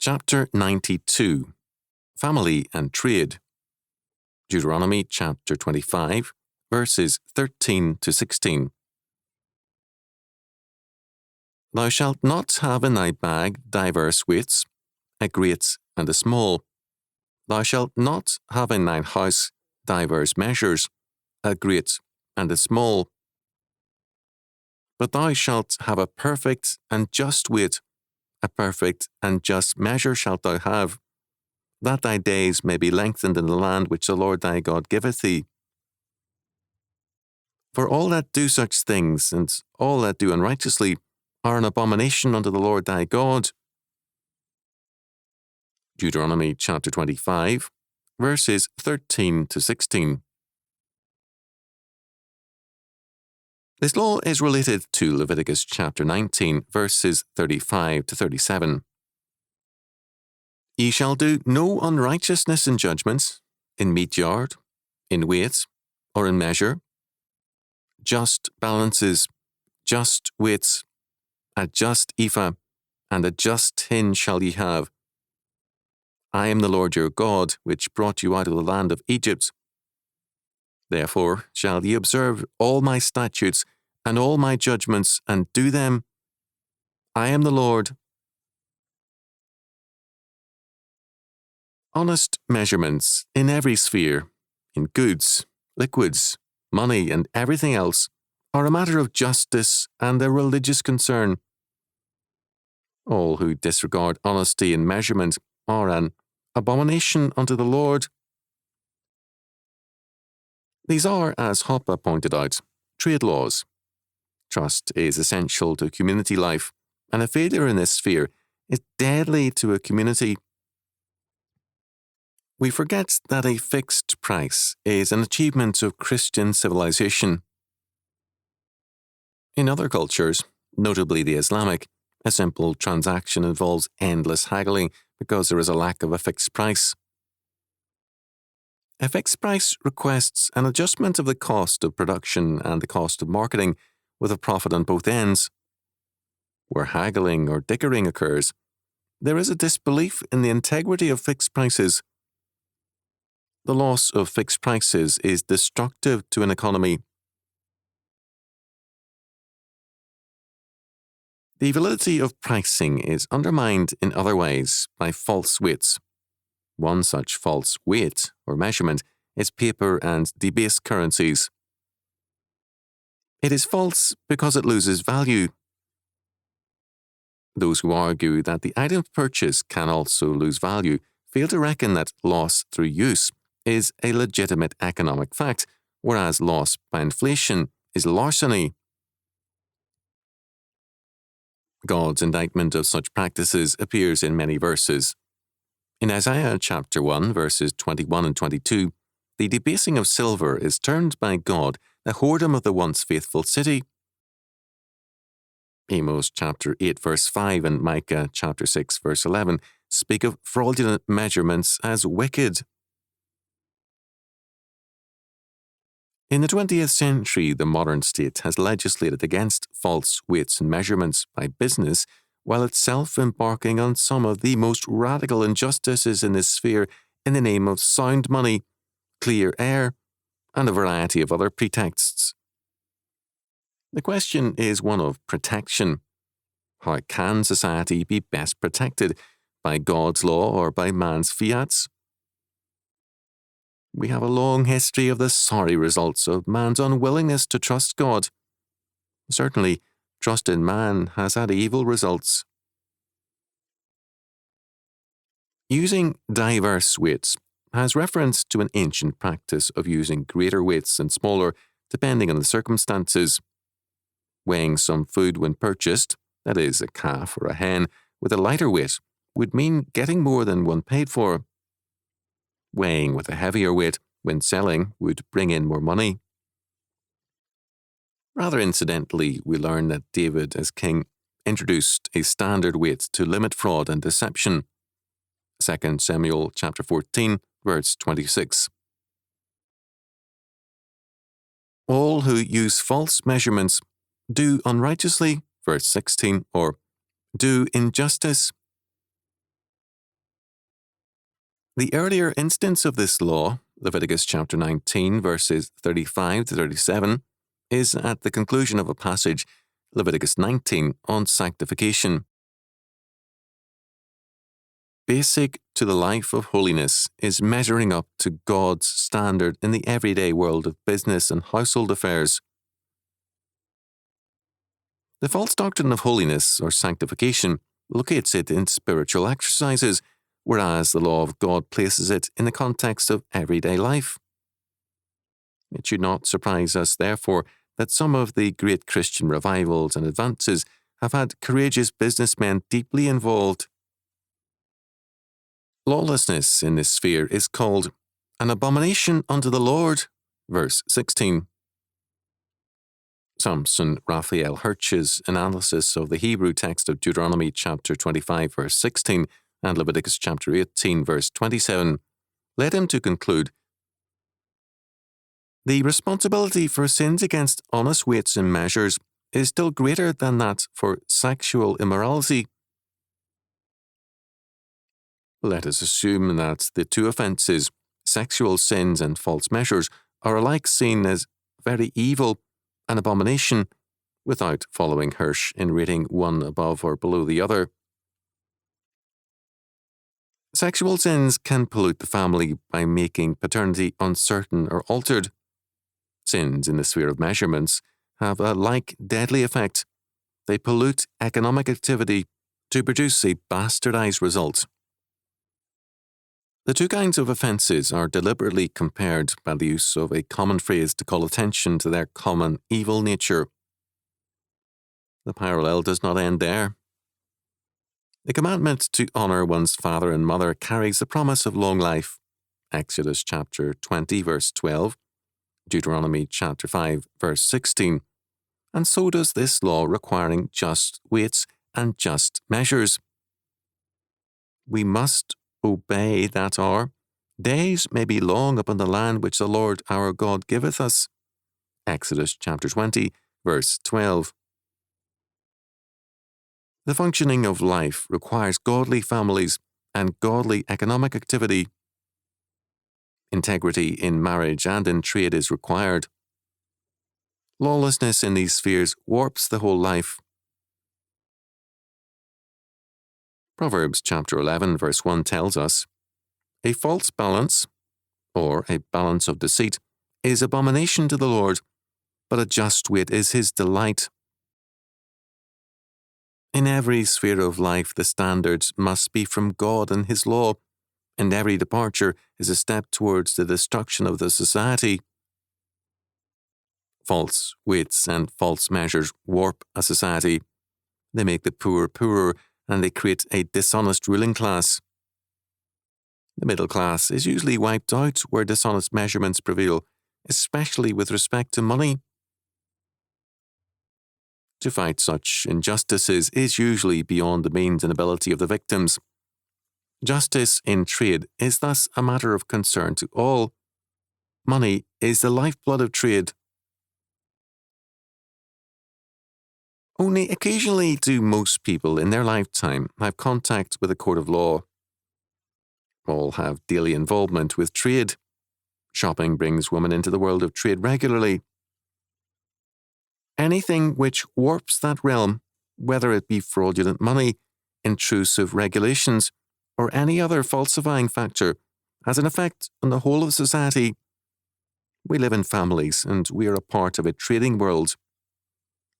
Chapter 92, Family and Trade. Deuteronomy chapter 25, verses 13 to 16. Thou shalt not have in thy bag divers weights, a great and a small. Thou shalt not have in thine house divers measures, a great and a small. But thou shalt have a perfect and just weight, a perfect and just measure shalt thou have, that thy days may be lengthened in the land which the Lord thy God giveth thee. For all that do such things, and all that do unrighteously, are an abomination unto the Lord thy God. Deuteronomy chapter 25, verses 13 to 16. This law is related to Leviticus chapter 19, verses 35 to 37. Ye shall do no unrighteousness in judgments, in meat yard, in weight, or in measure. Just balances, just weights, a just ephah, and a just hin shall ye have. I am the Lord your God, which brought you out of the land of Egypt. Therefore shall ye observe all my statutes and all my judgments, and do them. I am the Lord. Honest measurements in every sphere, in goods, liquids, money, and everything else, are a matter of justice and a religious concern. All who disregard honesty in measurement are an abomination unto the Lord. These are, as Hoppe pointed out, trade laws. Trust is essential to community life, and a failure in this sphere is deadly to a community. We forget that a fixed price is an achievement of Christian civilization. In other cultures, notably the Islamic, a simple transaction involves endless haggling because there is a lack of a fixed price. A fixed price requests an adjustment of the cost of production and the cost of marketing with a profit on both ends. Where haggling or dickering occurs, there is a disbelief in the integrity of fixed prices. The loss of fixed prices is destructive to an economy. The validity of pricing is undermined in other ways by false weights. One such false weight or measurement is paper and debased currencies. It is false because it loses value. Those who argue that the item purchased can also lose value fail to reckon that loss through use is a legitimate economic fact, whereas loss by inflation is larceny. God's indictment of such practices appears in many verses. In Isaiah chapter 1, verses 21 and 22, the debasing of silver is termed by God the whoredom of the once faithful city. Amos chapter 8, verse 5 and Micah chapter 6, verse 11 speak of fraudulent measurements as wicked. In the 20th century, the modern state has legislated against false weights and measurements by business, while itself embarking on some of the most radical injustices in this sphere in the name of sound money, clear air, and a variety of other pretexts. The question is one of protection. How can society be best protected, by God's law or by man's fiats? We have a long history of the sorry results of man's unwillingness to trust God. Certainly, trust in man has had evil results. Using diverse weights has reference to an ancient practice of using greater weights and smaller depending on the circumstances. Weighing some food when purchased, that is, a calf or a hen, with a lighter weight would mean getting more than one paid for. Weighing with a heavier weight when selling would bring in more money. Rather incidentally, we learn that David, as king, introduced a standard weight to limit fraud and deception. 2 Samuel chapter 14, verse 26. All who use false measurements do unrighteously, verse 16, or do injustice, The earlier instance of this law, Leviticus chapter 19, verses 35 to 37, is at the conclusion of a passage, Leviticus 19, on sanctification. Basic to the life of holiness is measuring up to God's standard in the everyday world of business and household affairs. The false doctrine of holiness or sanctification locates it in spiritual exercises, whereas the law of God places it in the context of everyday life. It should not surprise us, therefore, that some of the great Christian revivals and advances have had courageous businessmen deeply involved. Lawlessness in this sphere is called an abomination unto the Lord, verse 16. Samson Raphael Hirsch's analysis of the Hebrew text of Deuteronomy chapter 25, verse 16, and Leviticus chapter 18, verse 27, led him to conclude, the responsibility for sins against honest weights and measures is still greater than that for sexual immorality. Let us assume that the two offences, sexual sins and false measures, are alike seen as very evil, an abomination, without following Hirsch in rating one above or below the other. Sexual sins can pollute the family by making paternity uncertain or altered. Sins in the sphere of measurements have a like deadly effect. They pollute economic activity to produce a bastardized result. The two kinds of offences are deliberately compared by the use of a common phrase to call attention to their common evil nature. The parallel does not end there. The commandment to honour one's father and mother carries the promise of long life. Exodus chapter 20, verse 12, Deuteronomy chapter 5, verse 16, and so does this law requiring just weights and just measures. We must obey that our days may be long upon the land which the Lord our God giveth us. Exodus chapter 20, verse 12. The functioning of life requires godly families and godly economic activity. Integrity in marriage and in trade is required. Lawlessness in these spheres warps the whole life. Proverbs chapter 11, verse 1 tells us, a false balance, or a balance of deceit, is abomination to the Lord, but a just weight is his delight. In every sphere of life, the standards must be from God and his law, and every departure is a step towards the destruction of the society. False weights and false measures warp a society. They make the poor poorer, and they create a dishonest ruling class. The middle class is usually wiped out where dishonest measurements prevail, especially with respect to money. To fight such injustices is usually beyond the means and ability of the victims. Justice in trade is thus a matter of concern to all. Money is the lifeblood of trade. Only occasionally do most people in their lifetime have contact with a court of law. All have daily involvement with trade. Shopping brings women into the world of trade regularly. Anything which warps that realm, whether it be fraudulent money, intrusive regulations, or any other falsifying factor, has an effect on the whole of society. We live in families, and we are a part of a trading world.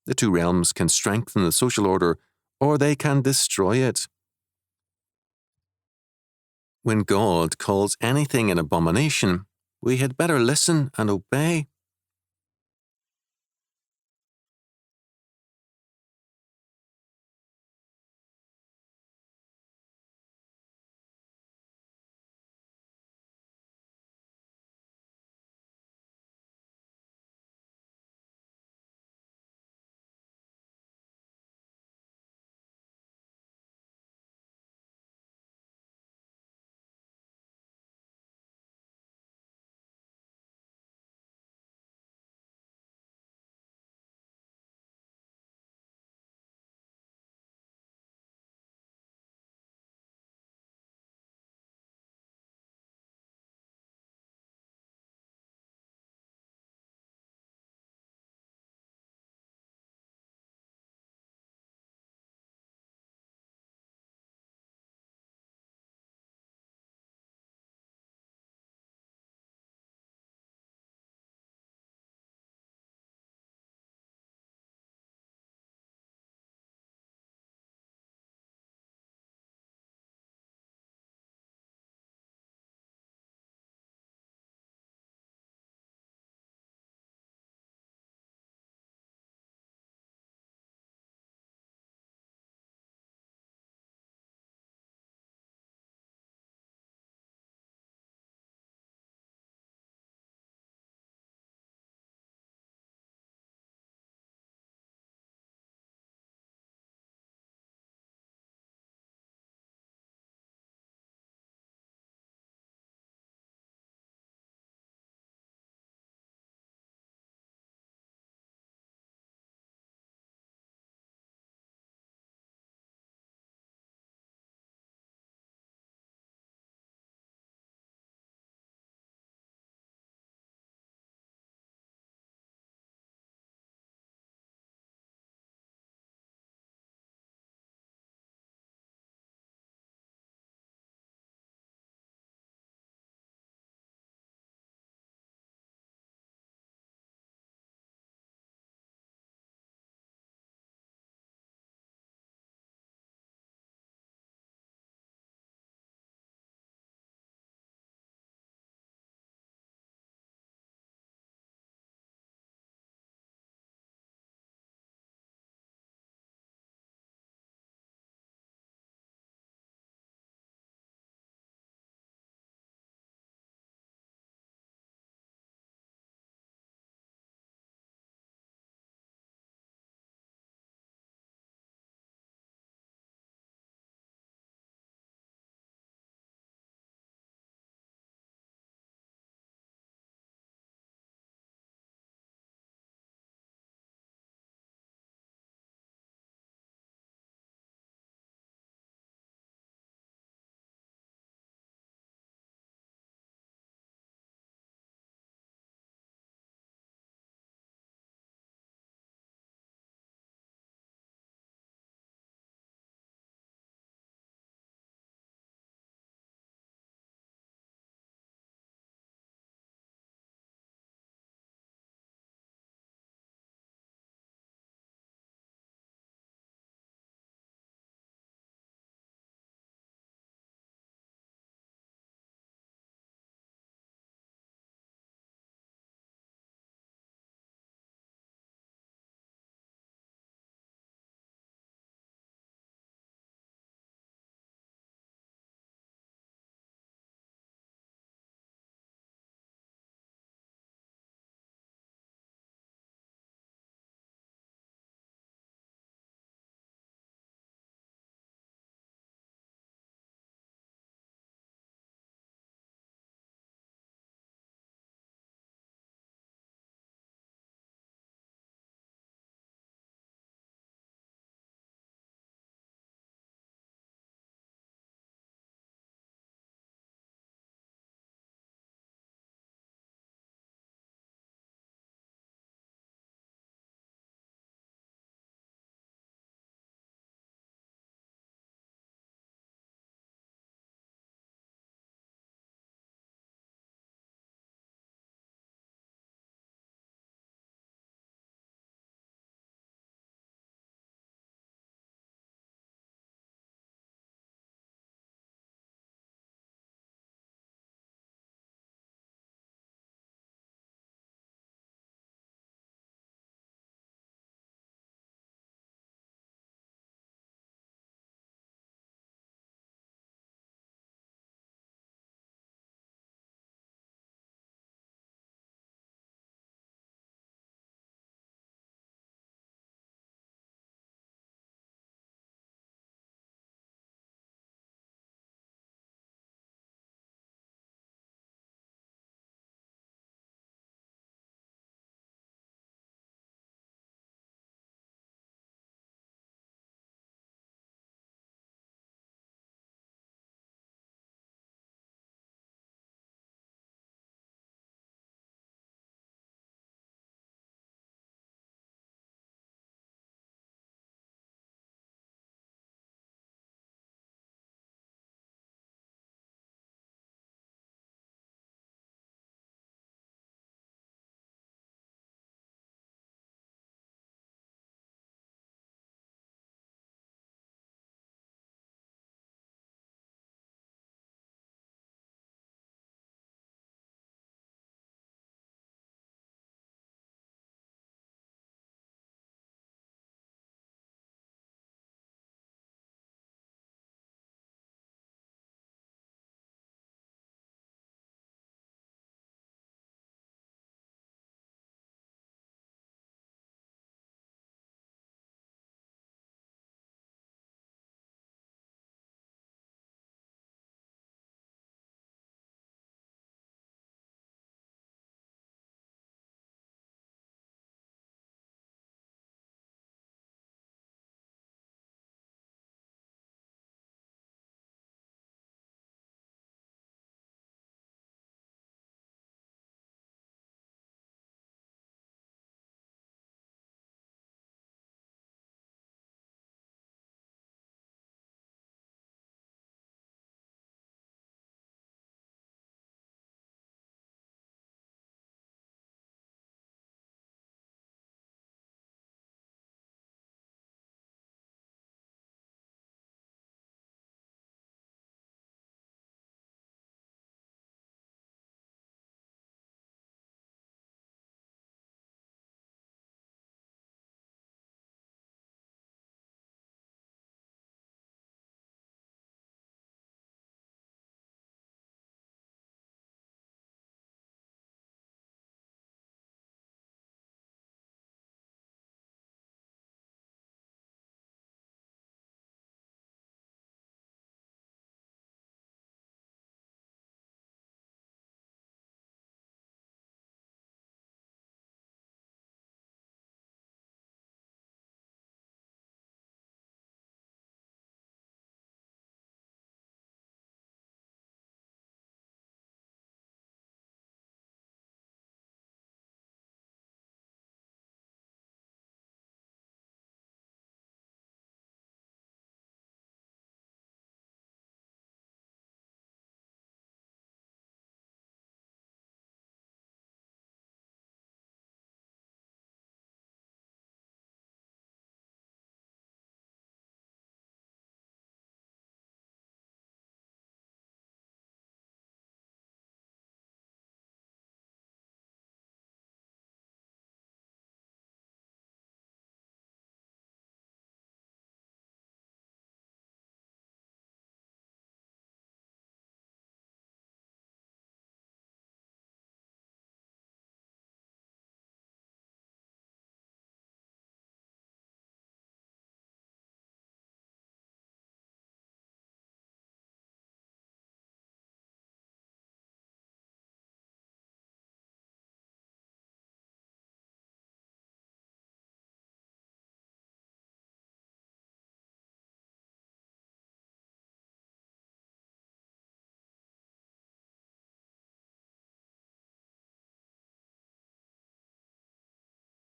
The two realms can strengthen the social order, or they can destroy it. When God calls anything an abomination, we had better listen and obey.